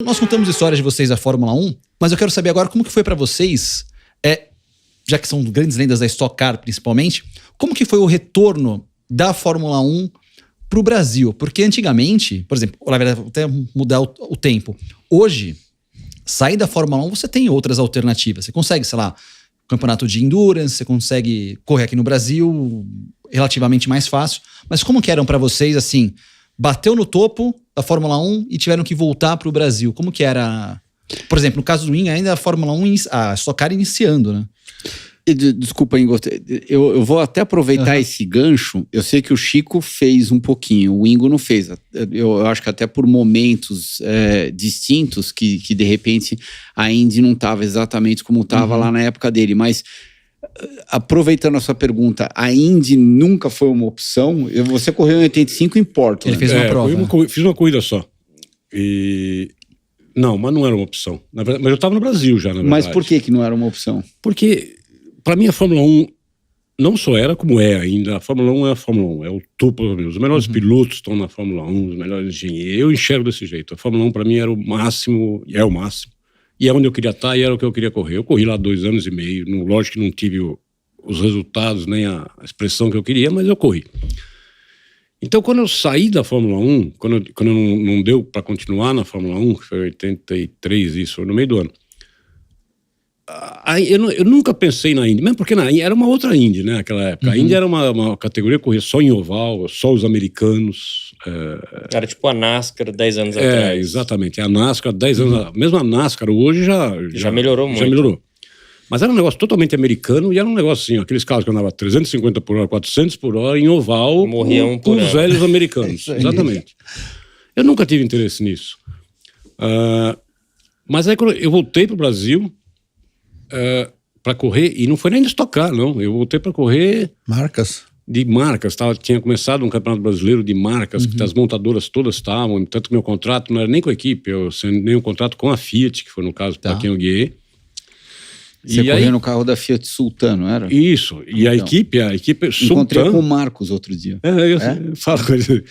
Nós contamos histórias de vocês da Fórmula 1, mas eu quero saber agora como que foi pra vocês, já que são grandes lendas da Stock Car principalmente, como que foi o retorno da Fórmula 1 pro Brasil? Porque antigamente, por exemplo, na verdade, até mudar o tempo, hoje, sair da Fórmula 1 você tem outras alternativas. Você consegue, sei lá, campeonato de endurance, você consegue correr aqui no Brasil relativamente mais fácil, mas como que eram pra vocês, assim, bateu no topo da Fórmula 1 e tiveram que voltar pro Brasil? Como que era? Por exemplo, no caso do Wing, ainda a Fórmula 1, a Stock Car iniciando, né? Desculpa, Ingo, eu vou até aproveitar esse gancho. Eu sei que o Chico fez um pouquinho, o Ingo não fez. Eu acho que até por momentos distintos que de repente a Indy não estava exatamente como estava lá na época dele. Mas aproveitando a sua pergunta, a Indy nunca foi uma opção? Você correu em 85 em Portland. Ele fez uma prova. Fiz uma corrida só. Não, mas não era uma opção. Na verdade, mas eu estava no Brasil já, na verdade. Mas por que não era uma opção? Porque, para mim, a Fórmula 1 não só era como é ainda. A Fórmula 1 é a Fórmula 1, é o topo. Os melhores pilotos estão na Fórmula 1, os melhores engenheiros. Eu enxergo desse jeito. A Fórmula 1, para mim, era o máximo, é o máximo. E é onde eu queria estar e era o que eu queria correr. Eu corri lá 2 anos e meio. Lógico que não tive os resultados, nem a expressão que eu queria, mas eu corri. Então, quando eu saí da Fórmula 1, quando não deu para continuar na Fórmula 1, que foi 83, isso, foi no meio do ano, eu nunca pensei na Indy, mesmo porque na Indy era uma outra Indy, né, naquela época. A Indy era uma categoria que corria só em oval, só os americanos. Era tipo a NASCAR 10 anos atrás. Exatamente, a NASCAR 10 anos, mesmo a NASCAR hoje já melhorou muito. Já melhorou. Mas era um negócio totalmente americano e era um negócio assim, aqueles carros que andavam 350 por hora, 400 por hora, em oval, morriam com os velhos americanos. Exatamente. Eu nunca tive interesse nisso. Mas aí quando eu voltei para o Brasil para correr, e não foi nem de Stock Car, não. Eu voltei para correr... De marcas. Tinha começado um campeonato brasileiro de marcas, que as montadoras todas estavam, tanto que meu contrato não era nem com a equipe, eu assinei um contrato com a Fiat, que foi no caso para quem eu guiei. Você correu no carro da Fiat Sultan, não era? Isso. E então, a equipe Sultan... Encontrei com o Marcos outro dia. Eu falo com ele.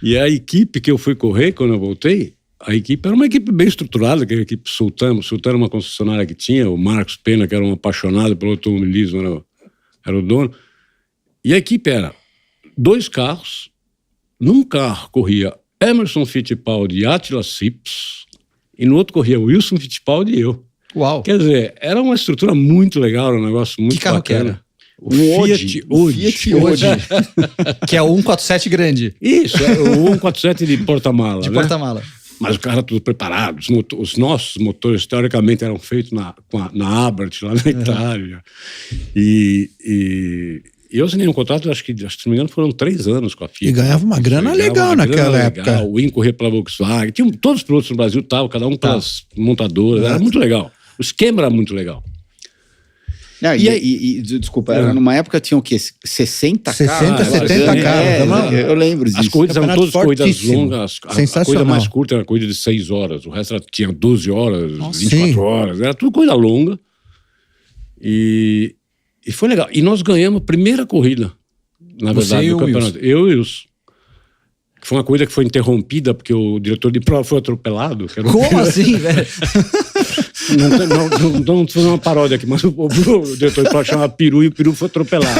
E a equipe que eu fui correr, quando eu voltei, a equipe era uma equipe bem estruturada, que era a equipe Sultan. O Sultan era uma concessionária que tinha, o Marcos Pena, que era um apaixonado pelo automobilismo, era o dono. E a equipe era 2 carros, num carro corria Emerson Fittipaldi e Attila Sips, e no outro corria Wilson Fittipaldi e eu. Uau! Quer dizer, era uma estrutura muito legal, um negócio muito bacana. Que carro que era? O Fiat Odi. Que é o 147 grande. Isso, é o 147 de porta-mala. De porta-mala. Mas o carro tudo preparado. Os nossos motores, teoricamente, eram feitos na Abarth, lá na Itália. E eu assinei um contrato, acho que, se não me engano, foram 3 anos com a Fiat. E ganhava uma grana legal naquela época. O Wing corria pela Volkswagen. Todos os pilotos no Brasil estavam, cada um pelas montadoras. Era muito legal. O esquema era muito legal. Desculpa, era numa época tinha o quê? 60 carros? 60, 70 carros. Eu lembro disso. As corridas eram todas corridas longas. A corrida mais curta era a corrida de 6 horas. O resto tinha 12 horas, 24 horas. Era tudo coisa longa. E foi legal. E nós ganhamos a primeira corrida, na verdade, do campeonato. Eu e o Wilson. Que foi uma corrida que foi interrompida porque o diretor de prova foi atropelado. Como assim, velho? Não vou fazer uma paródia aqui, mas o diretor de prova chamava Peru e o Peru foi atropelado.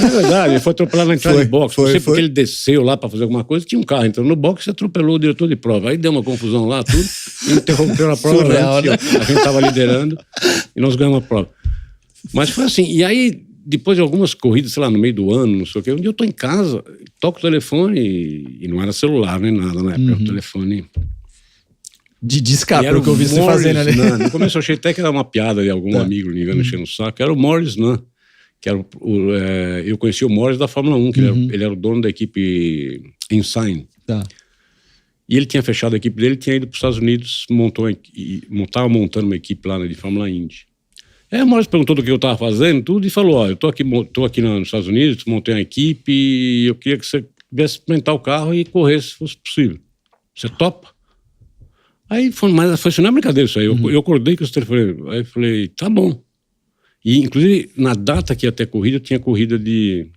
É verdade, ele foi atropelado na entrada de boxe. Não sei porque ele desceu lá para fazer alguma coisa, tinha um carro entrando no boxe e atropelou o diretor de prova. Aí deu uma confusão lá, tudo, interrompeu a prova. A gente estava liderando e nós ganhamos a prova. Mas foi assim, e aí, depois de algumas corridas, sei lá, no meio do ano, não sei o quê, um dia eu tô em casa, toco o telefone e não era celular nem nada na época, o telefone... De escape, era o que eu vi você fazendo ali. No começo eu achei até que era uma piada de algum amigo ligando, enchendo o saco. Era o Morris Nunn, que era eu conheci o Morris da Fórmula 1, que ele era o dono da equipe Ensign. E ele tinha fechado a equipe dele, tinha ido para os Estados Unidos, estava montando uma equipe lá de Fórmula Indy. Aí o Morris perguntou do que eu estava fazendo, tudo, e falou, eu tô aqui nos Estados Unidos, montei uma equipe e eu queria que você viesse experimentar o carro e corresse, se fosse possível. Você topa? Aí foi, mas foi assim, não é brincadeira isso aí. Eu acordei com os telefones. Aí eu falei, tá bom. E inclusive na data que ia ter corrida, tinha corrida de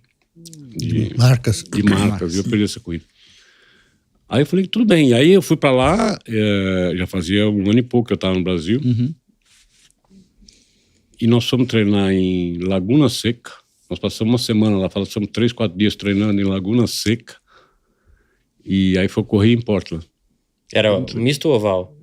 marcas. E eu perdi essa corrida. Aí eu falei, tudo bem. E aí eu fui pra lá, já fazia 1 ano e pouco que eu tava no Brasil. E nós fomos treinar em Laguna Seca. Nós passamos uma semana lá, passamos 3, 4 dias treinando em Laguna Seca. E aí foi correr em Portland. Era misto ou oval?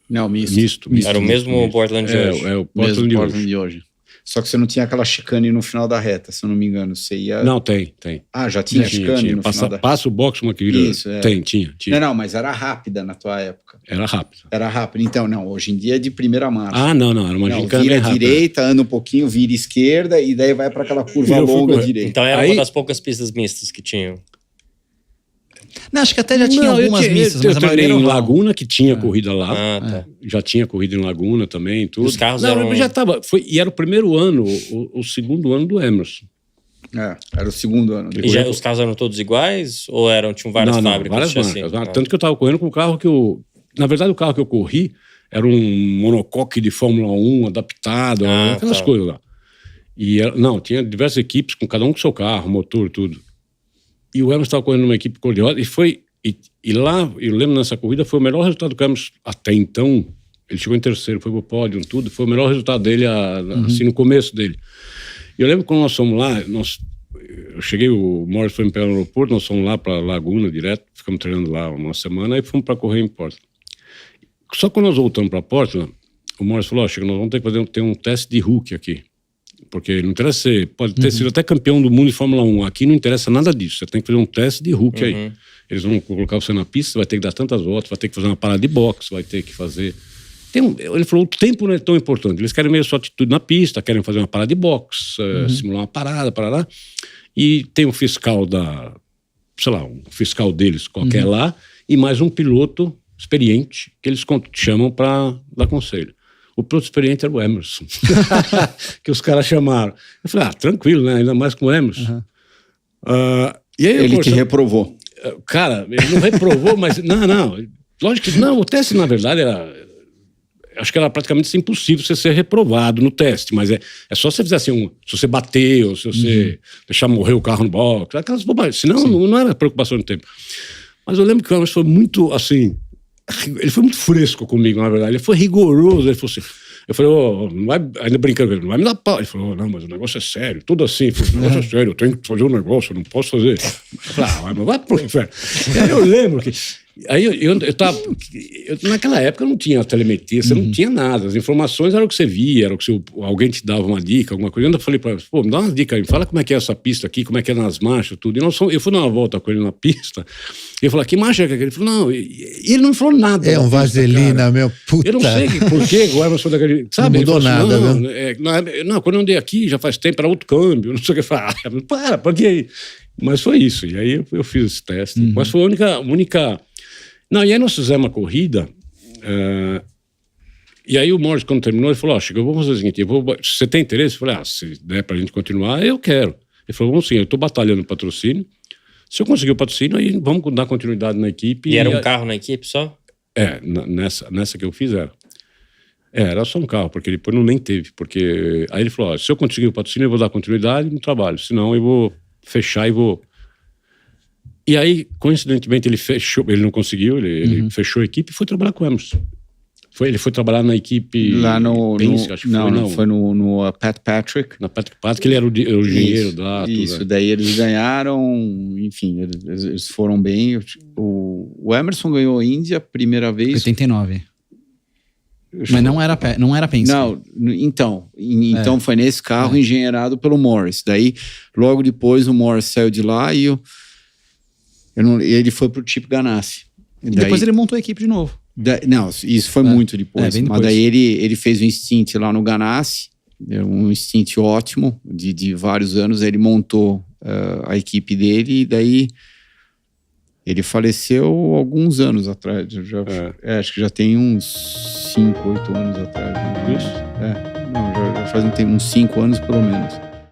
Não, misto. Era o mesmo Portland de hoje. É o Portland de hoje. Só que você não tinha aquela chicane no final da reta, se eu não me engano. Você ia... Não, tem. Ah, já tinha chicane no final da reta? Passa o box, uma que vira... Isso, Tinha. Não, mas era rápida na tua época. Era rápida. Então, não, hoje em dia é de primeira marcha. Não, era uma gincana bem rápida. Vira direita, anda um pouquinho, vira esquerda e daí vai para aquela curva longa direita. Então era uma das poucas pistas mistas que tinham. Não, acho que até já tinha algumas mistas, mas a maioria era era em oval. Laguna, que tinha corrida lá. Tá. Já tinha corrida em Laguna também, tudo. Os carros eram... já tava. E era o primeiro ano, o segundo ano do Emerson. Era o segundo ano. E os carros eram todos iguais? Ou tinham várias fábricas? Várias marcas. Tanto que eu estava correndo com o carro que eu... Na verdade, o carro que eu corri era um monocoque de Fórmula 1 adaptado, aquelas coisas lá. E tinha diversas equipes, com cada um com seu carro, motor, tudo. E o Emerson estava correndo numa equipe cor-de-rosa e lá, eu lembro nessa corrida, foi o melhor resultado do Emerson até então. Ele chegou em terceiro, foi pro pódio, tudo. Foi o melhor resultado dele, assim, no começo dele. E eu lembro quando nós fomos lá, eu cheguei, o Morris foi me pegar no aeroporto, nós fomos lá para Laguna direto, ficamos treinando lá uma semana, e fomos para correr em Portland. Só quando nós voltamos para Portland, o Morris falou, nós vamos ter que ter um teste de Hook aqui. Porque não interessa ser, pode ter sido até campeão do mundo de Fórmula 1. Aqui não interessa nada disso. Você tem que fazer um teste de Hook aí. Eles vão colocar você na pista, você vai ter que dar tantas voltas, vai ter que fazer uma parada de boxe, vai ter que fazer... Ele falou, o tempo não é tão importante. Eles querem meio só atitude na pista, querem fazer uma parada de boxe, simular uma parada, parará. E tem um fiscal um fiscal deles qualquer lá, e mais um piloto experiente que eles chamam para dar conselho. O piloto experiente era o Emerson, que os caras chamaram. Eu falei, tranquilo, né? Ainda mais com o Emerson. E aí, ele te reprovou. Cara, ele não reprovou, mas... Não. Lógico que não. O teste, na verdade, acho que era praticamente impossível você ser reprovado no teste, mas é só se você fizer assim, se você bater, ou se você deixar morrer o carro no box, aquelas bobagens. Senão, não era preocupação do tempo. Mas eu lembro que o Emerson foi muito, assim... Ele foi muito fresco comigo, na verdade. Ele foi rigoroso. Ele falou assim... Eu falei, não vai... Ainda brincando, não vai me dar pau. Ele falou, não, mas o negócio é sério. Tudo assim. Falei, o negócio é sério. Eu tenho que fazer um negócio, eu não posso fazer. Eu falei, mas vai pro inferno. E aí eu lembro que... Aí eu tava... naquela época não tinha telemetria, você não tinha nada. As informações eram o que você via, era o que alguém te dava uma dica, alguma coisa. Eu ainda falei para ele, me dá uma dica aí, fala como é que é essa pista aqui, como é que é nas marchas, tudo. E eu fui dar uma volta com ele na pista, e eu falei, que marcha é aquela? Ele falou, não, e ele não falou nada. É um vaselina, meu puta. Eu não sei por que o Emerson daquele... Sabe? Não mudou nada, assim, viu? Não, quando eu andei aqui, já faz tempo, era outro câmbio, não sei o que. Eu falei, por que? Mas foi isso, e aí eu fiz esse teste. Mas foi a única... Não, e aí nós fizemos uma corrida, e aí o Morris, quando terminou, ele falou, Chico, eu vou fazer o seguinte, você tem interesse? Eu falei, se der pra gente continuar, eu quero. Ele falou, vamos sim, eu tô batalhando patrocínio, se eu conseguir o patrocínio, aí vamos dar continuidade na equipe. E era um carro na equipe só? Nessa que eu fiz era só um carro, porque depois nem teve, porque aí ele falou, se eu conseguir o patrocínio, eu vou dar continuidade no trabalho, senão eu vou fechar e vou... E aí, coincidentemente, ele não conseguiu, ele fechou a equipe e foi trabalhar com o Emerson. Ele foi trabalhar na equipe... Lá foi no Pat Patrick. Na Pat Patrick, ele era o engenheiro lá. Isso, daí eles ganharam, enfim, eles foram bem. O Emerson ganhou a Índia a primeira vez... 89. Mas não era Penske. Não, então foi nesse carro engenheirado pelo Morris. Daí, logo depois, o Morris saiu de lá e ele foi pro Chip Ganassi. E depois ele montou a equipe de novo. Não, isso foi muito depois. Bem depois. Mas daí ele fez um stint lá no Ganassi, um stint ótimo, de vários anos. Ele montou a equipe dele e daí ele faleceu alguns anos atrás. Acho que já tem uns 5, 8 anos atrás. Né? Isso? Já faz uns 5 anos pelo menos.